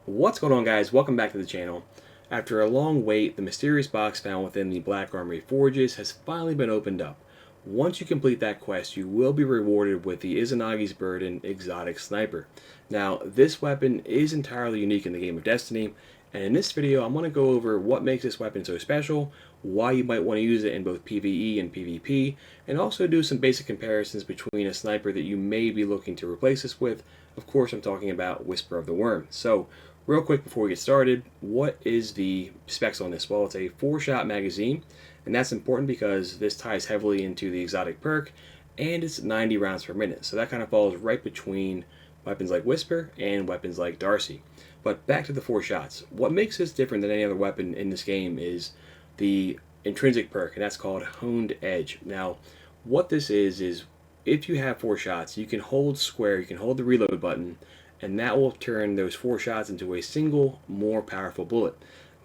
What's going on, guys? Welcome back to the channel. After a long wait, the mysterious box found within the Black Armory Forges has finally been opened up. Once you complete that quest, you will be rewarded with the Izanagi's Burden Exotic Sniper. Now, this weapon is entirely unique in the game of Destiny, and in this video I'm going to go over what makes this weapon so special, why you might want to use it in both PvE and PvP, and also do some basic comparisons between a sniper that you may be looking to replace this with. Of course, I'm talking about Whisper of the Worm. So, real quick before we get started, what is the specs on this? Well, it's a 4-shot magazine, and that's important because this ties heavily into the exotic perk, and it's 90 rounds per minute. So that kind of falls right between weapons like Whisper and weapons like Darcy. But back to the 4 shots. What makes this different than any other weapon in this game is the intrinsic perk, and that's called Honed Edge. Now, what this is if you have 4 shots, you can hold square, you can hold the reload button, and that will turn those 4 shots into a single, more powerful bullet.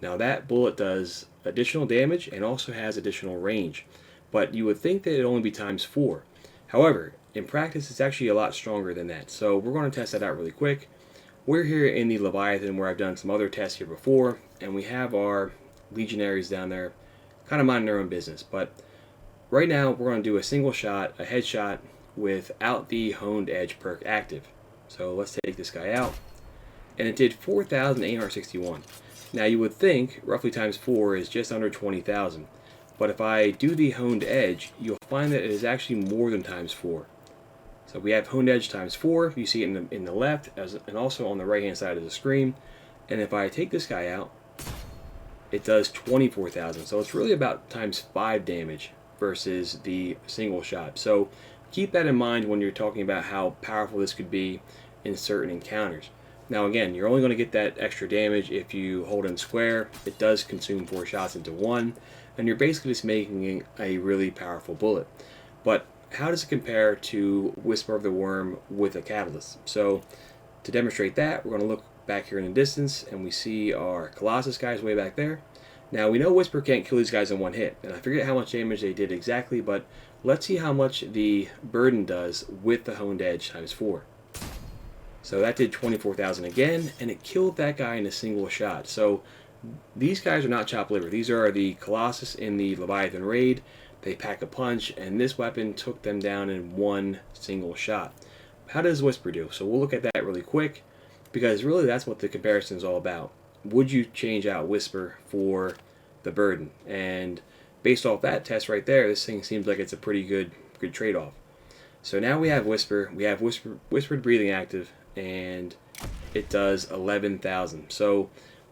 Now that bullet does additional damage and also has additional range, but you would think that it would only be times 4. However, in practice it's actually a lot stronger than that, so we're going to test that out really quick. We're here in the Leviathan where I've done some other tests here before, and we have our legionaries down there kind of minding their own business, but right now we're going to do a single shot, a headshot, without the Honed Edge perk active. So let's take this guy out, and it did 4,861. Now you would think roughly times 4 is just under 20,000, but if I do the Honed Edge, you'll find that it is actually more than times 4. So we have Honed Edge times 4, you see it in the left and also on the right hand side of the screen, and if I take this guy out, it does 24,000. So it's really about times 5 damage versus the single shot. So keep that in mind when you're talking about how powerful this could be in certain encounters. Now again, you're only going to get that extra damage if you hold in square. It does consume 4 shots into 1, and you're basically just making a really powerful bullet. But how does it compare to Whisper of the Worm with a catalyst? So to demonstrate that, we're going to look back here in the distance, and we see our Colossus guys way back there. Now we know Whisper can't kill these guys in one hit, and I forget how much damage they did exactly, but let's see how much the Burden does with the Honed Edge times 4. So that did 24,000 again, and it killed that guy in a single shot. So these guys are not chopped liver. These are the Colossus in the Leviathan raid. They pack a punch, and this weapon took them down in one single shot. How does Whisper do? So we'll look at that really quick, because really that's what the comparison is all about. Would you change out Whisper for the Burden? And based off that test right there, this thing seems like it's a pretty good trade-off. So now we have Whisper, Whispered Breathing active, and it does 11,000. So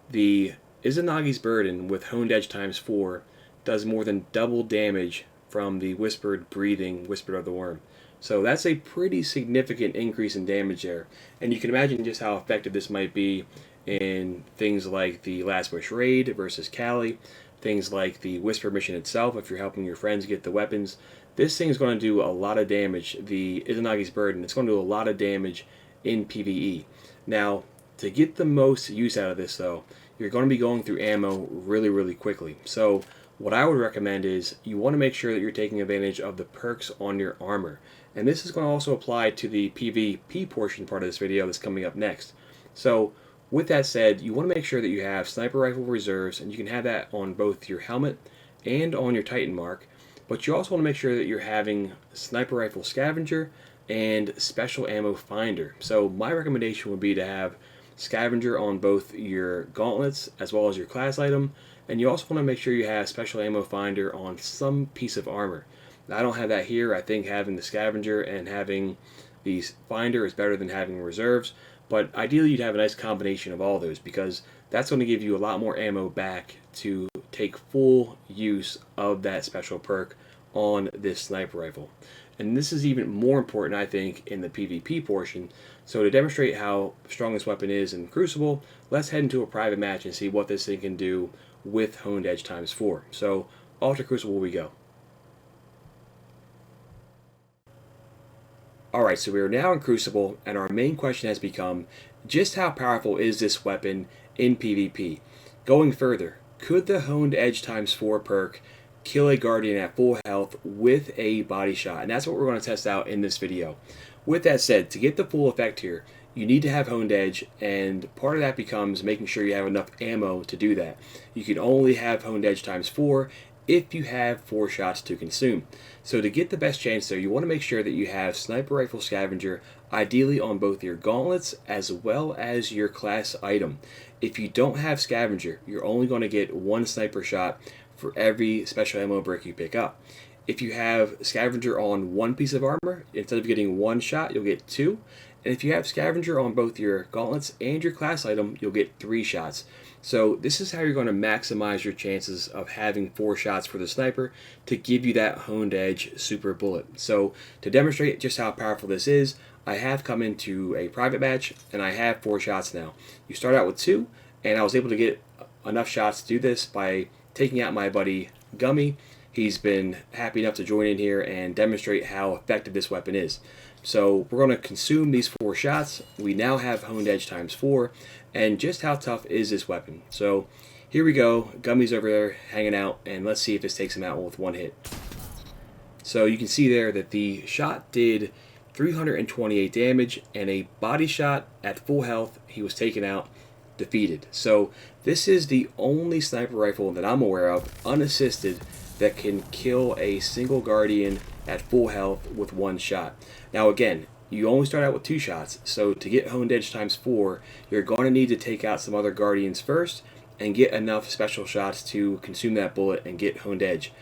the Izanagi's Burden with Honed Edge times 4 does more than double damage from the Whispered Breathing Whisper of the Worm. So that's a pretty significant increase in damage there, and you can imagine just how effective this might be in things like the Last Wish raid versus Cali, things like the Whisper mission itself if you're helping your friends get the weapons. This thing is going to do a lot of damage. The Izanagi's Burden, it's going to do a lot of damage in PvE. Now, to get the most use out of this though, you're going to be going through ammo really quickly. So what I would recommend is you want to make sure that you're taking advantage of the perks on your armor. And this is going to also apply to the PvP portion part of this video that's coming up next. So with that said, you want to make sure that you have Sniper Rifle Reserves, and you can have that on both your helmet and on your Titan mark, but you also want to make sure that you're having Sniper Rifle Scavenger and Special Ammo Finder. So my recommendation would be to have Scavenger on both your gauntlets as well as your class item, and you also want to make sure you have Special Ammo Finder on some piece of armor. Now, I don't have that here. I think having the Scavenger and having the Finder is better than having reserves, but ideally you'd have a nice combination of all those, because that's going to give you a lot more ammo back to take full use of that special perk on this sniper rifle. And this is even more important, I think, in the PvP portion. So to demonstrate how strong this weapon is in Crucible, let's head into a private match and see what this thing can do with Honed Edge times 4. So off to Crucible we go. Alright, so we are now in Crucible, and our main question has become, just how powerful is this weapon in PvP? Going further, could the Honed Edge times 4 perk kill a Guardian at full health with a body shot? And that's what we're going to test out in this video. With that said, to get the full effect here, you need to have honed edge, and part of that becomes making sure you have enough ammo to do that. You can only have honed edge times 4 if you have 4 shots to consume. So to get the best chance there, you want to make sure that you have sniper rifle scavenger, ideally on both your gauntlets as well as your class item. If you don't have scavenger, you're only going to get 1 sniper shot for every special ammo brick you pick up. If you have scavenger on 1 piece of armor, instead of getting 1 shot, you'll get 2. And if you have scavenger on both your gauntlets and your class item, you'll get 3 shots. So this is how you're going to maximize your chances of having 4 shots for the sniper to give you that honed edge super bullet. So to demonstrate just how powerful this is, I have come into a private match and I have 4 shots now. You start out with 2, and I was able to get enough shots to do this by taking out my buddy Gummy. He's been happy enough to join in here and demonstrate how effective this weapon is. So we're going to consume these 4 shots. We now have honed edge times 4, and just how tough is this weapon? So here we go. Gummy's over there hanging out, and let's see if this takes him out with 1 hit. So you can see there that the shot did 328 damage, and a body shot at full health, he was taken out, defeated. So this is the only sniper rifle that I'm aware of, unassisted, that can kill a single guardian at full health with 1 shot. Now again, you only start out with 2 shots, so to get honed edge times 4, you're going to need to take out some other guardians first and get enough special shots to consume that bullet and get honed edge.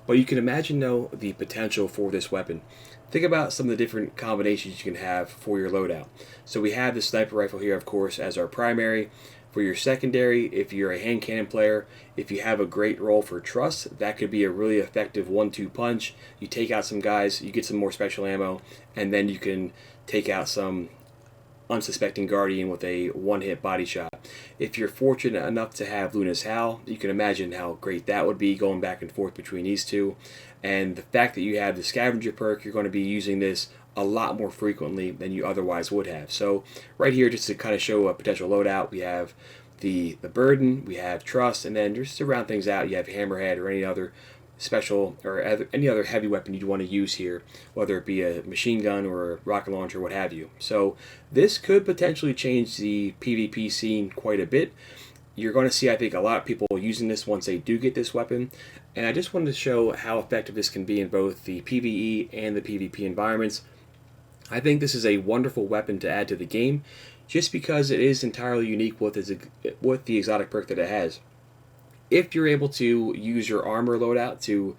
But you can imagine though the potential for this weapon. Think about some of the different combinations you can have for your loadout. So we have the sniper rifle here, of course, as our primary. For your secondary, if you're a hand cannon player, if you have a great roll for trust, that could be a really effective 1-2 punch. You take out some guys, you get some more special ammo, and then you can take out some unsuspecting guardian with a 1-hit body shot. If you're fortunate enough to have Luna's Howl, you can imagine how great that would be, going back and forth between these two. And the fact that you have the scavenger perk, you're going to be using this a lot more frequently than you otherwise would have. So right here, just to kind of show a potential loadout, we have the burden, we have trust, and then just to round things out, you have hammerhead or any other special or any other heavy weapon you'd want to use here, whether it be a machine gun or a rocket launcher, what have you. So this could potentially change the PvP scene quite a bit. You're going to see, I think, a lot of people using this once they do get this weapon. And I just wanted to show how effective this can be in both the PvE and the PvP environments. I think this is a wonderful weapon to add to the game, just because it is entirely unique with the exotic perk that it has. If you're able to use your armor loadout to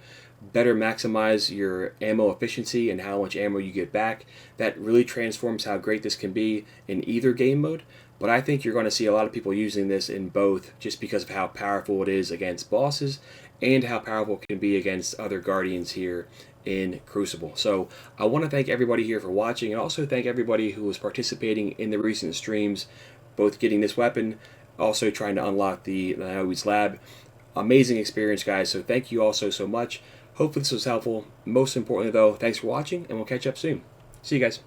better maximize your ammo efficiency and how much ammo you get back, that really transforms how great this can be in either game mode. But I think you're going to see a lot of people using this in both, just because of how powerful it is against bosses and how powerful it can be against other guardians here in Crucible. So I want to thank everybody here for watching, and also thank everybody who was participating in the recent streams, both getting this weapon, also trying to unlock the Naoi's lab. Amazing experience, guys, so thank you all so much. Hopefully this was helpful. Most importantly though, thanks for watching, and we'll catch up soon. See you guys.